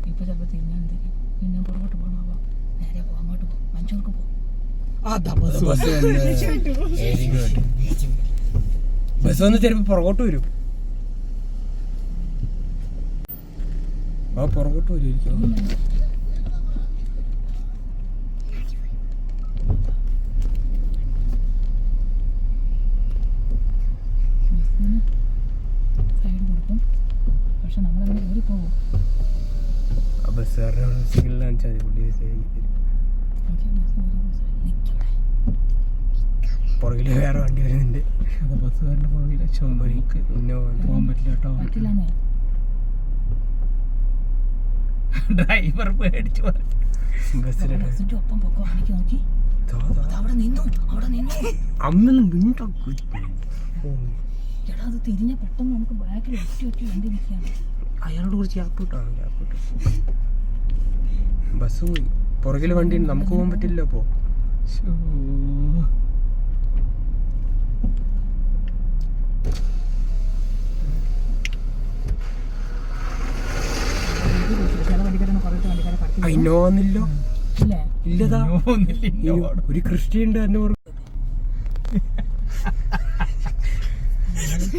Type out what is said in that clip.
ഇപ്പൊ ചിലപ്പോ തിരിഞ്ഞാൽ പിന്നെ പുറകോട്ട് പോകണോ, നേരെ പോ, അങ്ങോട്ട് പോ, മഞ്ചൂർക്ക് പോ. ബസ് വന്ന് ചിലപ്പോ പുറകോട്ട് വരും. പുറകോട്ട് വരും. സൈഡ് കൊടുക്കും, പക്ഷെ നമ്മളങ്ങനെ കയറി പോകും. ബസ്സുകാരുടെ സിഗ്നൽ കാണിച്ചാൽ മതി, പുള്ളി പുറകില് വേറെ വണ്ടി വരുന്നുണ്ട്. അത് ബസ്സുകാരൻ്റെ പുറകിലെ ചോമ്പരിക്ക് പോകാൻ പറ്റില്ല കേട്ടോ. പറ്റില്ലാന്നേ ഡ്രൈവർ പേടിച്ചു ബസ്സിന്റെ ഒപ്പം പൊക്കോ, എനിക്ക് നോക്കി അവിടെ നിന്നു, അവിടെ നിന്നു. അമ്മൊന്നും വീണ്ടാക്കും. എടാ അത് തിരിഞ്ഞ പെട്ടെന്ന് നമുക്ക് ബാക്കിൽ ഒറ്റ വണ്ടി നിൽക്കുകയാണ്. അയാളോട് കുറിച്ച് ഗ്യാപ്പിട്ടാണ് ഗ്യാപ്പിട്ട് ബസ് പോയി. പുറകില് വണ്ടി ഉണ്ട്, നമുക്ക് പോകാൻ പറ്റില്ല. അപ്പോ ഇന്നോ വന്നില്ലോ. ഇല്ലതാ ഒരു ക്രിസ്റ്റി ഉണ്ട് എന്നെ